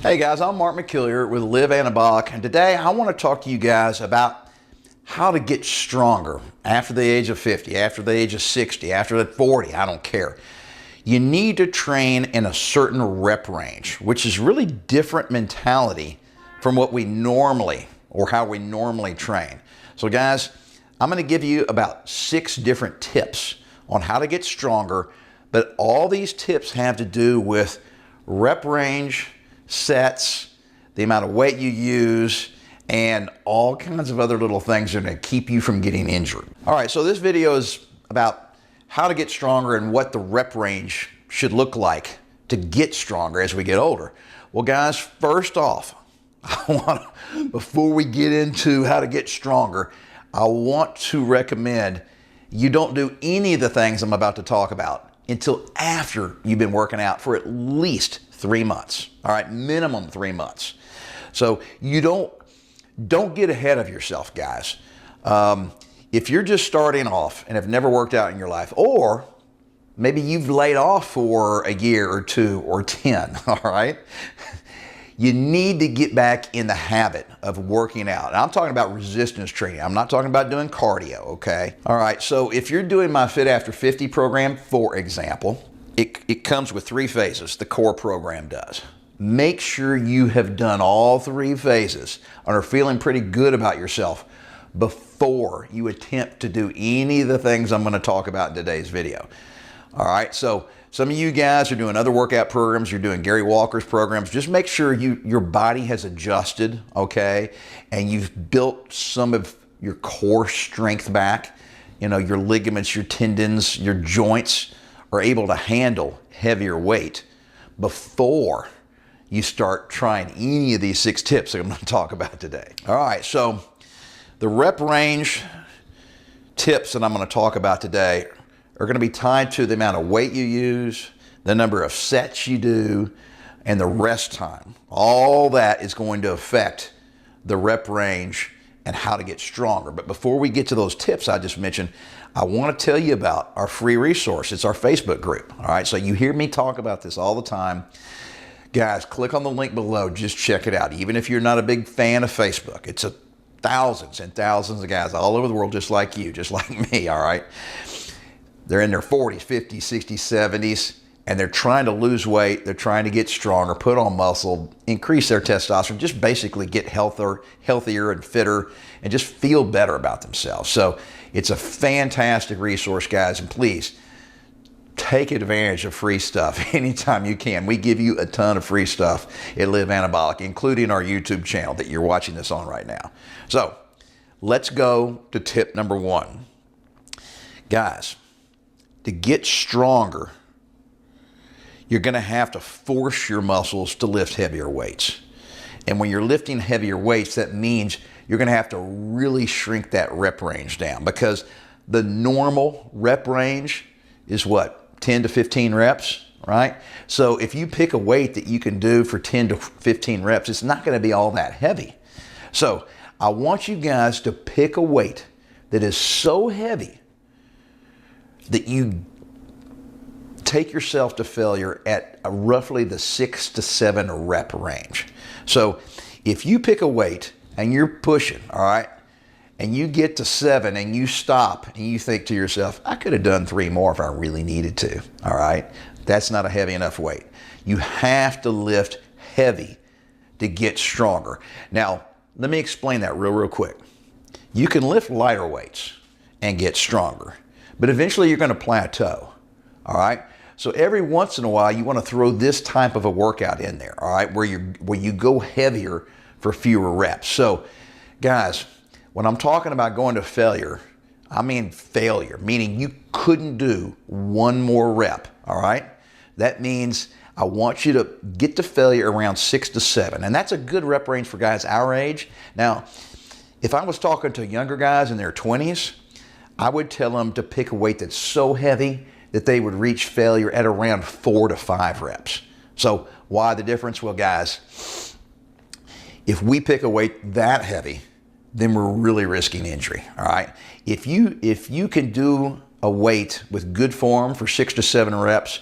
Hey guys, I'm Mark McKillier with Live Anabolic, and today I want to talk to you guys about how to get stronger after the age of 50, after the age of 60, after the 40, I don't care. You need to train in a certain rep range, which is really different mentality from what we normally or how we normally train. So guys, I'm going to give you about 6 different tips on how to get stronger, but all these tips have to do with rep range, sets, the amount of weight you use, and all kinds of other little things that are going to keep you from getting injured. All right, so this video is about how to get stronger and what the rep range should look like to get stronger as we get older. Well, guys, first off, before we get into how to get stronger, I want to recommend you don't do any of the things I'm about to talk about until after you've been working out for at least 3 months. All right, minimum 3 months. So you don't get ahead of yourself, guys. If you're just starting off and have never worked out in your life, or maybe you've laid off for a year or 2 or 10, all right? You need to get back in the habit of working out. And I'm talking about resistance training. I'm not talking about doing cardio, okay? All right, so if you're doing my Fit After 50 program, for example, it comes with 3 phases, the core program does. Make sure you have done all 3 phases and are feeling pretty good about yourself before you attempt to do any of the things I'm going to talk about in today's video. All right, so some of you guys are doing other workout programs, you're doing Gary Walker's programs. Just make sure your body has adjusted, okay? And you've built some of your core strength back. You know, your ligaments, your tendons, your joints are able to handle heavier weight before you start trying any of these 6 tips that I'm going to talk about today. All right, so the rep range tips that I'm going to talk about today are going to be tied to the amount of weight you use, the number of sets you do, and the rest time. All that is going to affect the rep range and how to get stronger. But before we get to those tips I just mentioned, I want to tell you about our free resource. It's our Facebook group. All right, so you hear me talk about this all the time. Guys, click on the link below. Just check it out. Even if you're not a big fan of Facebook, it's thousands and thousands of guys all over the world just like you, just like me, all right? They're in their 40s, 50s, 60s, 70s, and they're trying to lose weight. They're trying to get stronger, put on muscle, increase their testosterone, just basically get healthier and fitter, and just feel better about themselves. So it's a fantastic resource, guys, and please take advantage of free stuff anytime you can. We give you a ton of free stuff at Live Anabolic, including our YouTube channel that you're watching this on right now. So let's go to tip number 1. Guys, to get stronger, you're going to have to force your muscles to lift heavier weights. And when you're lifting heavier weights, that means you're going to have to really shrink that rep range down, because the normal rep range is what? 10 to 15 reps, right? So if you pick a weight that you can do for 10 to 15 reps, it's not going to be all that heavy. So I want you guys to pick a weight that is so heavy that you take yourself to failure at roughly the 6 to 7 rep range. So if you pick a weight and you're pushing, all right, and you get to 7 and you stop and you think to yourself, I could have done 3 more if I really needed to, all right? That's not a heavy enough weight. You have to lift heavy to get stronger. Now, let me explain that real quick. You can lift lighter weights and get stronger, but eventually you're going to plateau, all right? So every once in a while, you want to throw this type of a workout in there, all right, where you go heavier for fewer reps. So, guys, when I'm talking about going to failure, I mean failure, meaning you couldn't do 1 more rep, all right? That means I want you to get to failure around 6 to 7, and that's a good rep range for guys our age. Now, if I was talking to younger guys in their 20s, I would tell them to pick a weight that's so heavy that they would reach failure at around 4 to 5 reps. So why the difference? Well, guys, if we pick a weight that heavy, then we're really risking injury, all right? If you can do a weight with good form for 6 to 7 reps,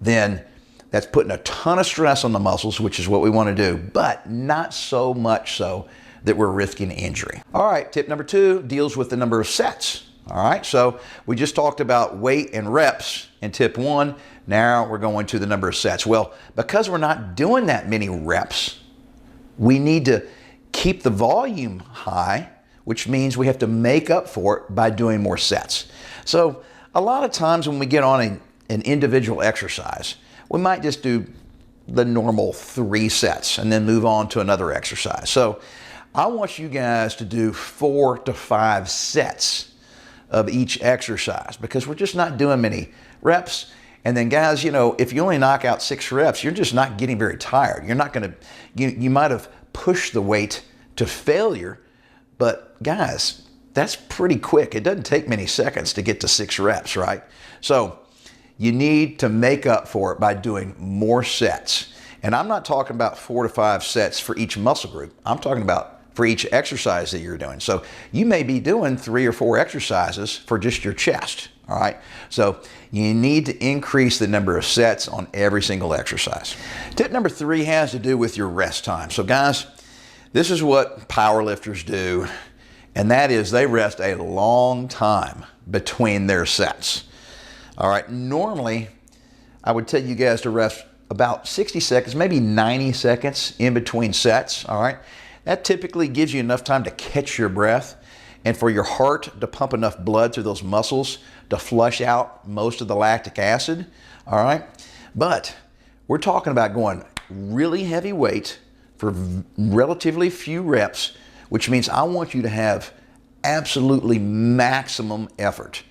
then That's putting a ton of stress on the muscles, which is what we want to do, but not so much so that we're risking injury. All right, tip number 2 deals with the number of sets. All right, so we just talked about weight and reps in tip 1. Now we're going to the number of sets. Well, because we're not doing that many reps, we need to keep the volume high, which means we have to make up for it by doing more sets. So a lot of times when we get on an individual exercise, we might just do the normal 3 sets and then move on to another exercise. So I want you guys to do 4 to 5 sets of each exercise because we're just not doing many reps. And then guys, you know, if you only knock out 6 reps, you're just not getting very tired. You're not going to, you might have pushed the weight to failure, but guys, that's pretty quick. It doesn't take many seconds to get to 6 reps, right? So you need to make up for it by doing more sets. And I'm not talking about 4 to 5 sets for each muscle group. I'm talking about for each exercise that you're doing. So you may be doing 3 or 4 exercises for just your chest, all right? So you need to increase the number of sets on every single exercise. Tip number 3 has to do with your rest time. So guys, this is what power lifters do, and that is they rest a long time between their sets. All right, normally I would tell you guys to rest about 60 seconds, maybe 90 seconds in between sets, all right? That typically gives you enough time to catch your breath and for your heart to pump enough blood through those muscles to flush out most of the lactic acid, all right? But we're talking about going really heavy weight for relatively few reps, which means I want you to have absolutely maximum effort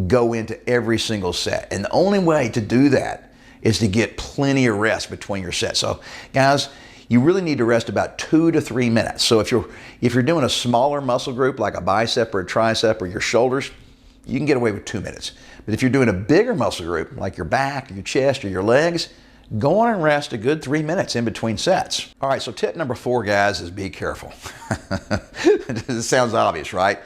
go into every single set. And the only way to do that is to get plenty of rest between your sets. So guys, you really need to rest about 2 to 3 minutes. So if you're doing a smaller muscle group like a bicep or a tricep or your shoulders, you can get away with 2 minutes. But if you're doing a bigger muscle group like your back, or your chest, or your legs, go on and rest a good 3 minutes in between sets. All right, so tip number 4, guys, is be careful. It sounds obvious, right?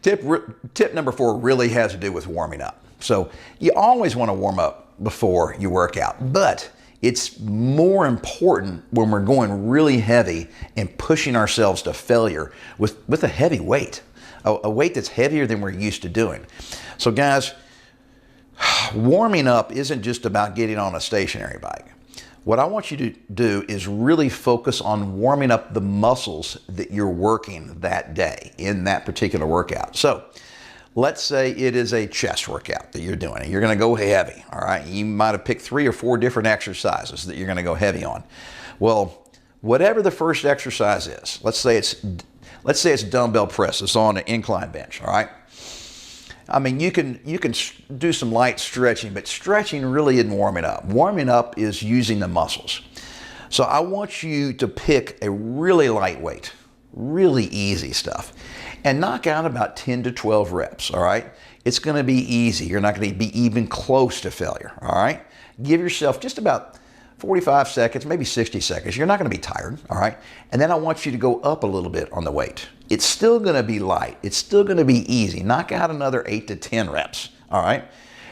Tip number 4 really has to do with warming up. So you always want to warm up before you work out, but it's more important when we're going really heavy and pushing ourselves to failure with a heavy weight, a weight that's heavier than we're used to doing. So guys, warming up isn't just about getting on a stationary bike. What I want you to do is really focus on warming up the muscles that you're working that day in that particular workout. So let's say it is a chest workout that you're doing and you're going to go heavy, all right? You might have picked 3 or 4 different exercises that you're going to go heavy on. Well, whatever the first exercise is, let's say it's dumbbell presses on an incline bench, all right? I mean, you can do some light stretching, but stretching really isn't warming up. Warming up is using the muscles. So I want you to pick a really lightweight, really easy stuff and knock out about 10 to 12 reps, all right? It's going to be easy. You're not going to be even close to failure, all right? Give yourself just about 45 seconds, maybe 60 seconds. You're not going to be tired, all right? And then I want you to go up a little bit on the weight. It's still going to be light. It's still going to be easy. Knock out another 8 to 10 reps, all right?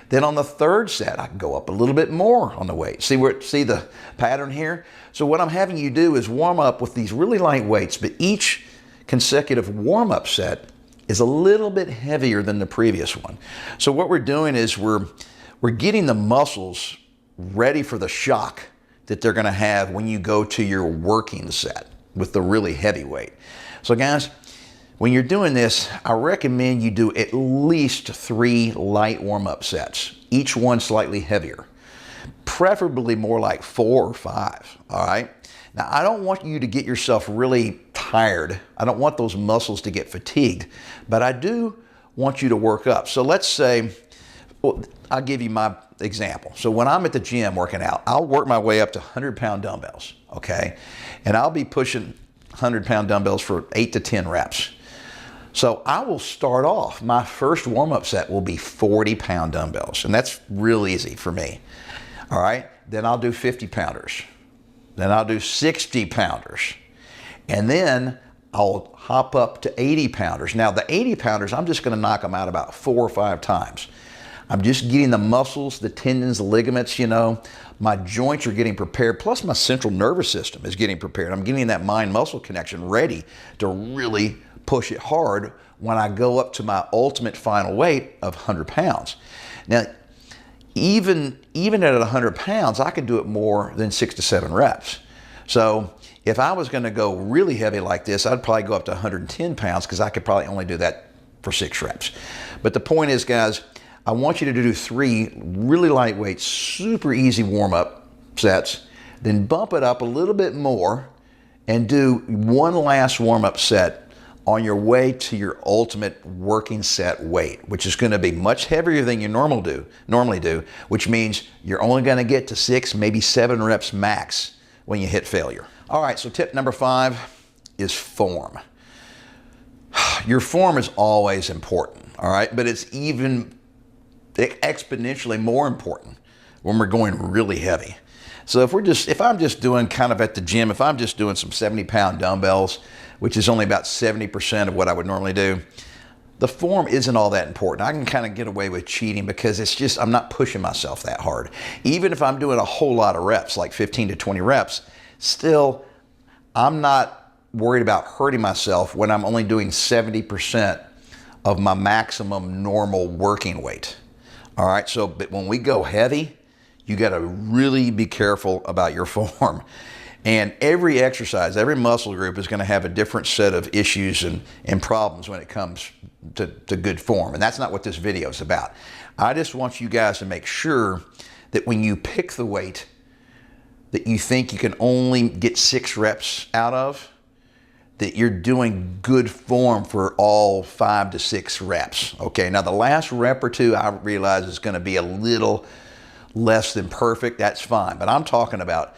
Then on the third set, I can go up a little bit more on the weight. See the pattern here? So what I'm having you do is warm up with these really light weights, but each consecutive warm-up set is a little bit heavier than the previous one. So what we're doing is we're getting the muscles ready for the shock that they're going to have when you go to your working set with the really heavy weight. So guys, when you're doing this, I recommend you do at least 3 light warm-up sets, each one slightly heavier, preferably more like 4 or 5, all right? Now, I don't want you to get yourself really tired. I don't want those muscles to get fatigued, but I do want you to work up. So let's say, well, I'll give you my example. So when I'm at the gym working out, I'll work my way up to 100-pound dumbbells, okay? And I'll be pushing 100-pound dumbbells for 8 to 10 reps. So I will start off, my first warm-up set will be 40-pound dumbbells, and that's real easy for me, all right? Then I'll do 50-pounders. Then I'll do 60-pounders. And then I'll hop up to 80-pounders. Now the 80-pounders, I'm just going to knock them out about 4 or 5 times. I'm just getting the muscles, the tendons, the ligaments, my joints are getting prepared, plus my central nervous system is getting prepared. I'm getting that mind-muscle connection ready to really push it hard when I go up to my ultimate final weight of 100 pounds. Now, even at 100 pounds, I can do it more than 6 to 7 reps. So if I was going to go really heavy like this, I'd probably go up to 110 pounds because I could probably only do that for 6 reps. But the point is, guys, I want you to do 3 really lightweight, super easy warm-up sets, then bump it up a little bit more and do one last warm-up set on your way to your ultimate working set weight, which is going to be much heavier than you normally do, which means you're only going to get to 6, maybe 7 reps max when you hit failure. All right, so tip number 5 is form. Your form is always important, all right, but it's even exponentially more important when we're going really heavy. So if I'm just doing kind of at the gym, if I'm just doing some 70-pound dumbbells, which is only about 70% of what I would normally do, the form isn't all that important. I can kind of get away with cheating because it's just, I'm not pushing myself that hard. Even if I'm doing a whole lot of reps, like 15 to 20 reps, still, I'm not worried about hurting myself when I'm only doing 70% of my maximum normal working weight. All right, so but when we go heavy, you got to really be careful about your form. And every exercise, every muscle group is going to have a different set of issues and problems when it comes to good form. And that's not what this video is about. I just want you guys to make sure that when you pick the weight that you think you can only get 6 reps out of, that you're doing good form for all 5 to 6 reps. Okay, now the last rep or 2 I realize is going to be a little less than perfect. That's fine. But I'm talking about,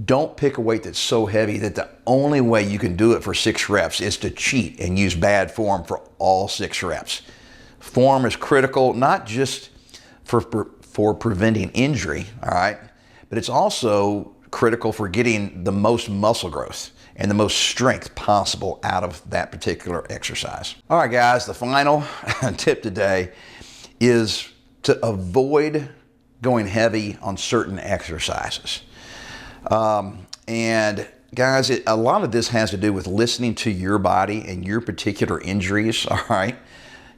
don't pick a weight that's so heavy that the only way you can do it for 6 reps is to cheat and use bad form for all 6 reps. Form is critical, not just for preventing injury, all right, but it's also critical for getting the most muscle growth and the most strength possible out of that particular exercise. All right, guys, the final tip today is to avoid going heavy on certain exercises. And guys, a lot of this has to do with listening to your body and your particular injuries, all right,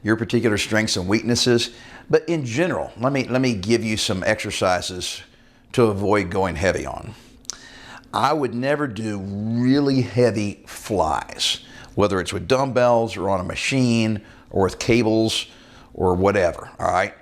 your particular strengths and weaknesses. But in general, let me give you some exercises to avoid going heavy on. I would never do really heavy flies, whether it's with dumbbells or on a machine or with cables or whatever, all right?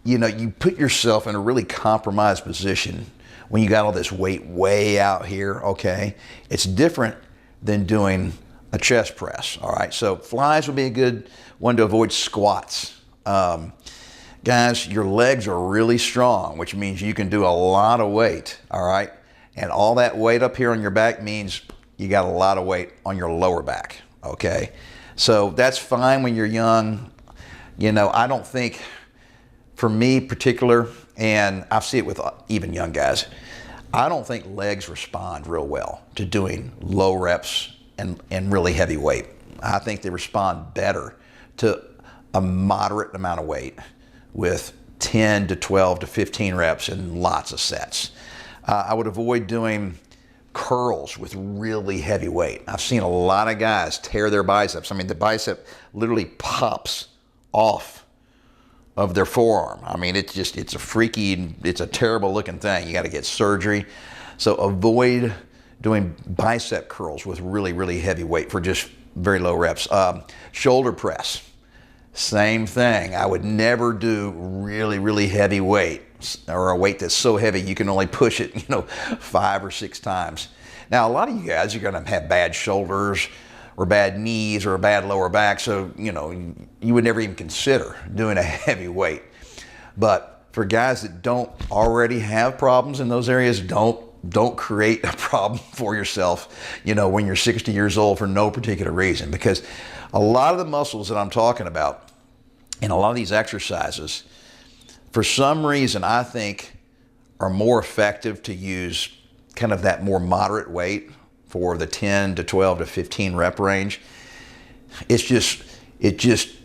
You put yourself in a really compromised position when you got all this weight way out here, okay? It's different than doing a chest press, all right? So flies would be a good one to avoid. Squats. Guys, your legs are really strong, which means you can do a lot of weight, all right? And all that weight up here on your back means you got a lot of weight on your lower back, okay? So that's fine when you're young. I don't think, for me particular, and I see it with even young guys, I don't think legs respond real well to doing low reps and really heavy weight. I think they respond better to a moderate amount of weight with 10 to 12 to 15 reps and lots of sets. I would avoid doing curls with really heavy weight. I've seen a lot of guys tear their biceps. I mean, the bicep literally pops off of their forearm. I mean, it's a terrible looking thing. You got to get surgery. So avoid doing bicep curls with really, really heavy weight for just very low reps. Shoulder press, same thing. I would never do really, really heavy weight, or a weight that's so heavy you can only push it, 5 or 6 times. Now, a lot of you guys are going to have bad shoulders or bad knees or a bad lower back, so you would never even consider doing a heavy weight. But for guys that don't already have problems in those areas, don't create a problem for yourself, when you're 60 years old for no particular reason, because a lot of the muscles that I'm talking about in a lot of these exercises, for some reason, I think are more effective to use kind of that more moderate weight for the 10 to 12 to 15 rep range. It just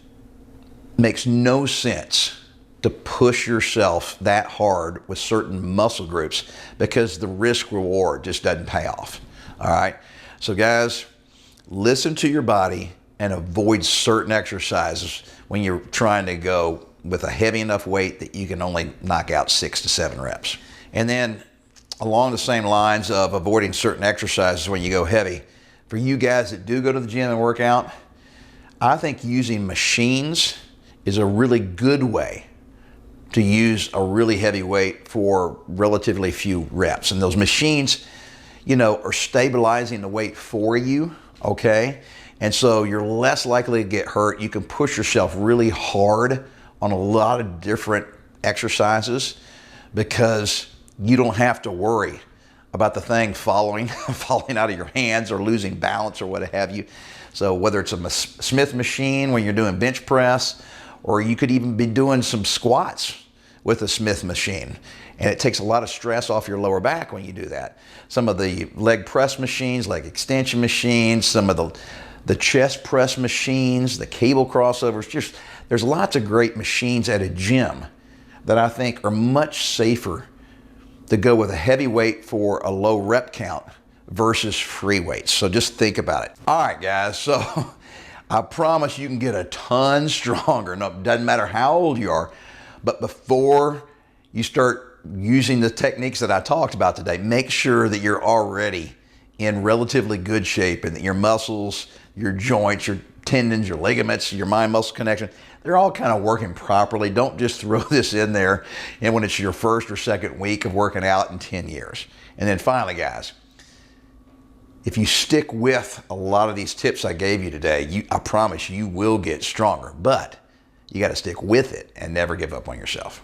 makes no sense to push yourself that hard with certain muscle groups because the risk reward just doesn't pay off. All right. So guys, listen to your body and avoid certain exercises when you're trying to go with a heavy enough weight that you can only knock out 6 to 7 reps. And then along the same lines of avoiding certain exercises when you go heavy, for you guys that do go to the gym and work out, I think using machines is a really good way to use a really heavy weight for relatively few reps. And those machines, are stabilizing the weight for you, okay? And so you're less likely to get hurt. You can push yourself really hard on a lot of different exercises because you don't have to worry about the thing falling out of your hands or losing balance or what have you. So whether it's a Smith machine when you're doing bench press, or you could even be doing some squats with a Smith machine. And it takes a lot of stress off your lower back when you do that. Some of the leg press machines, leg extension machines, some of the chest press machines, the cable crossovers, there's lots of great machines at a gym that I think are much safer to go with a heavy weight for a low rep count versus free weights. So just think about it. All right, guys, so I promise you can get a ton stronger. No, it doesn't matter how old you are, but before you start using the techniques that I talked about today, make sure that you're already in relatively good shape and that your muscles, your joints, your tendons, your ligaments, your mind-muscle connection, they're all kind of working properly. Don't just throw this in there and when it's your first or second week of working out in 10 years. And then finally, guys, if you stick with a lot of these tips I gave you today, I promise you will get stronger, but you got to stick with it and never give up on yourself.